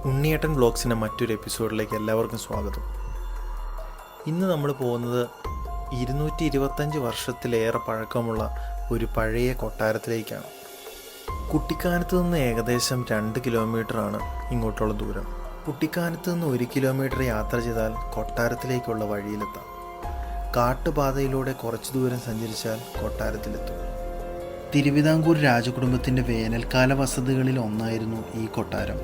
ഉണ്ണിയേട്ടൻ വ്ളോഗ്സിൻ്റെ മറ്റൊരു എപ്പിസോഡിലേക്ക് എല്ലാവർക്കും സ്വാഗതം. ഇന്ന് നമ്മൾ പോകുന്നത് 225 വർഷത്തിലേറെ പഴക്കമുള്ള ഒരു പഴയ കൊട്ടാരത്തിലേക്കാണ്. കുട്ടിക്കാനത്ത് നിന്ന് ഏകദേശം 2 കിലോമീറ്ററാണ് ഇങ്ങോട്ടുള്ള ദൂരം. കുട്ടിക്കാനത്ത് നിന്ന് 1 കിലോമീറ്റർ യാത്ര ചെയ്താൽ കൊട്ടാരത്തിലേക്കുള്ള വഴിയിലെത്താം. കാട്ടുപാതയിലൂടെ കുറച്ച് ദൂരം സഞ്ചരിച്ചാൽ കൊട്ടാരത്തിലെത്തും. തിരുവിതാംകൂർ രാജകുടുംബത്തിൻ്റെ വേനൽക്കാല വസതികളിൽ ഒന്നായിരുന്നു ഈ കൊട്ടാരം.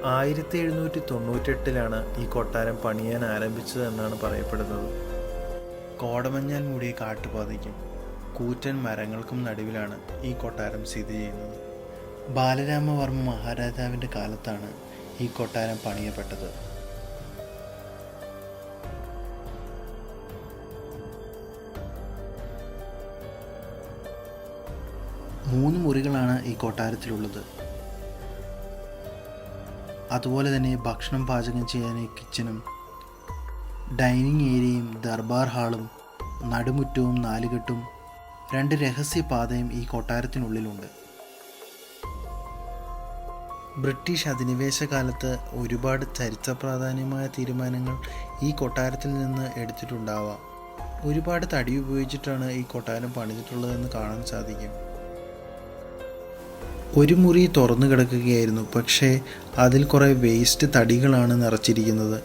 1798 ഈ കൊട്ടാരം പണിയാൻ ആരംഭിച്ചത് എന്നാണ് പറയപ്പെടുന്നത്. കോടമഞ്ഞാൽ മൂടിയ കാട്ടുപാതയ്ക്കും കൂറ്റൻ മരങ്ങൾക്കും നടുവിലാണ് ഈ കൊട്ടാരം സ്ഥിതി ചെയ്യുന്നത്. ബാലരാമവർമ്മ മഹാരാജാവിൻ്റെ കാലത്താണ് ഈ കൊട്ടാരം പണിയപ്പെട്ടത്. മൂന്ന് മുറികളാണ് ഈ കൊട്ടാരത്തിലുള്ളത്. അതുപോലെ തന്നെ ഭക്ഷണം പാചകം ചെയ്യാൻ കിച്ചനും ഡൈനിങ് ഏരിയയും ദർബാർ ഹാളും നടുമുറ്റവും നാലുകെട്ടും 2 രഹസ്യപാതയും ഈ കൊട്ടാരത്തിനുള്ളിലുണ്ട്. ബ്രിട്ടീഷ് അധിനിവേശ കാലത്ത് ഒരുപാട് ചരിത്ര പ്രാധാന്യമായ തീരുമാനങ്ങൾ ഈ കൊട്ടാരത്തിൽ നിന്ന് എടുത്തിട്ടുണ്ടാവാം. ഒരുപാട് തടി ഉപയോഗിച്ചിട്ടാണ് ഈ കൊട്ടാരം പണിതിട്ടുള്ളതെന്ന് കാണാൻ സാധിക്കും. ഒരു മുറി തുറന്നു കിടക്കുകയായിരുന്നു, പക്ഷേ അതിൽ കുറേ വേസ്റ്റ് തടികളാണ് നിറച്ചിരിക്കുന്നത്.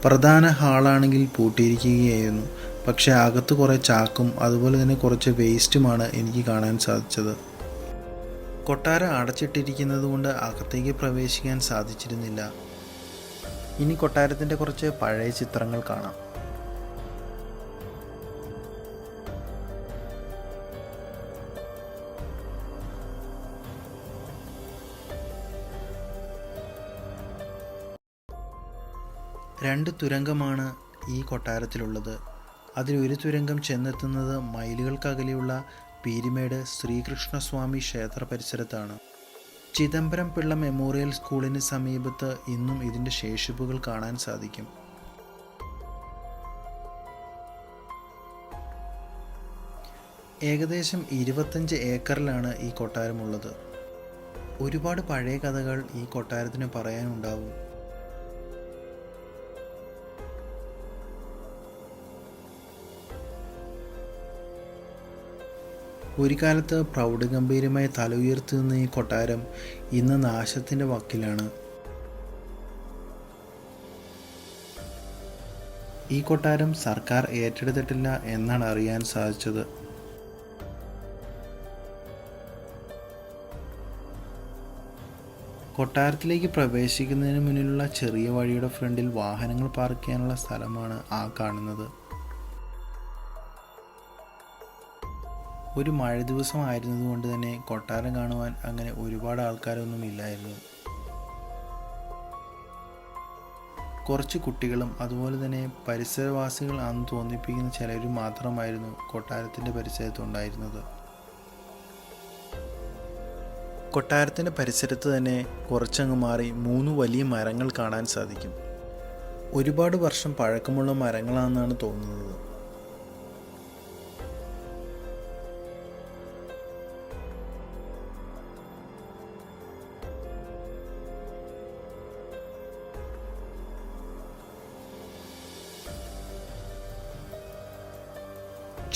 പ്രധാന ഹാളാണെങ്കിൽ പൂട്ടിയിരിക്കുകയായിരുന്നു, പക്ഷേ അകത്ത് കുറേ ചാക്കും അതുപോലെ തന്നെ കുറച്ച് വേസ്റ്റുമാണ് എനിക്ക് കാണാൻ സാധിച്ചത്. കൊട്ടാരം അടച്ചിട്ടിരിക്കുന്നത് കൊണ്ട് അകത്തേക്ക് പ്രവേശിക്കാൻ സാധിച്ചിരുന്നില്ല. ഇനി കൊട്ടാരത്തിൻ്റെ കുറച്ച് പഴയ ചിത്രങ്ങൾ കാണാം. രണ്ട് തുരങ്കമാണ് ഈ കൊട്ടാരത്തിലുള്ളത്. അതിലൊരു തുരങ്കം ചെന്നെത്തുന്നത് മൈലുകൾക്കകലെയുള്ള പീരിമേട് ശ്രീകൃഷ്ണസ്വാമി ക്ഷേത്ര പരിസരത്താണ്. ചിദംബരം പിള്ള മെമ്മോറിയൽ സ്കൂളിന് സമീപത്ത് ഇന്നും ഇതിൻ്റെ ശേഷിപ്പുകൾ കാണാൻ സാധിക്കും. ഏകദേശം 25 ഏക്കറിലാണ് ഈ കൊട്ടാരമുള്ളത്. ഒരുപാട് പഴയ കഥകൾ ഈ കൊട്ടാരത്തിന് പറയാനുണ്ടാവും. ഒരു കാലത്ത് പ്രൗഢഗംഭീരമായി തല ഉയർത്തി നിന്ന ഈ കൊട്ടാരം ഇന്ന് നാശത്തിൻ്റെ വക്കിലാണ്. ഈ കൊട്ടാരം സർക്കാർ ഏറ്റെടുത്തിട്ടില്ല എന്നാണ് അറിയാൻ സാധിച്ചത്. കൊട്ടാരത്തിലേക്ക് പ്രവേശിക്കുന്നതിന് മുന്നിലുള്ള ചെറിയ വഴിയുടെ ഫ്രണ്ടിൽ വാഹനങ്ങൾ പാർക്ക് ചെയ്യാനുള്ള സ്ഥലമാണ് ആ കാണുന്നത്. ഒരു മഴ ദിവസം ആയിരുന്നതുകൊണ്ട് തന്നെ കൊട്ടാരം കാണുവാൻ അങ്ങനെ ഒരുപാട് ആൾക്കാരൊന്നും ഇല്ലായിരുന്നു. കുറച്ച് കുട്ടികളും അതുപോലെ തന്നെ പരിസരവാസികൾ ആണെന്ന് തോന്നിപ്പിക്കുന്ന ചിലരും മാത്രമായിരുന്നു കൊട്ടാരത്തിൻ്റെ പരിസരത്തുണ്ടായിരുന്നത്. കൊട്ടാരത്തിൻ്റെ പരിസരത്ത് തന്നെ കുറച്ചങ്ങ് മാറി 3 വലിയ മരങ്ങൾ കാണാൻ സാധിക്കും. ഒരുപാട് വർഷം പഴക്കമുള്ള മരങ്ങളാണെന്നാണ് തോന്നുന്നത്.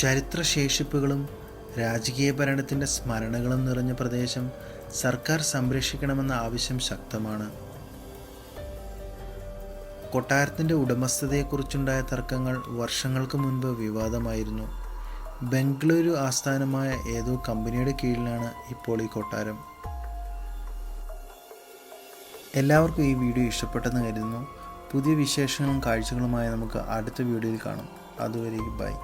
ചരിത്രശേഷിപ്പുകളും രാജകീയ ഭരണത്തിൻ്റെ സ്മരണകളും നിറഞ്ഞ പ്രദേശം സർക്കാർ സംരക്ഷിക്കണമെന്ന ആവശ്യം ശക്തമാണ്. കൊട്ടാരത്തിൻ്റെ ഉടമസ്ഥതയെക്കുറിച്ചുണ്ടായ തർക്കങ്ങൾ വർഷങ്ങൾക്ക് മുൻപ് വിവാദമായിരുന്നു. ബംഗളൂരു ആസ്ഥാനമായ ഏതോ കമ്പനിയുടെ കീഴിലാണ് ഇപ്പോൾ ഈ കൊട്ടാരം. എല്ലാവർക്കും ഈ വീഡിയോ ഇഷ്ടപ്പെട്ടെന്ന് കരുതുന്നു. പുതിയ വിശേഷങ്ങളും കാഴ്ചകളുമായി നമുക്ക് അടുത്ത വീഡിയോയിൽ കാണാം. അതുവരേക്കും ബൈ.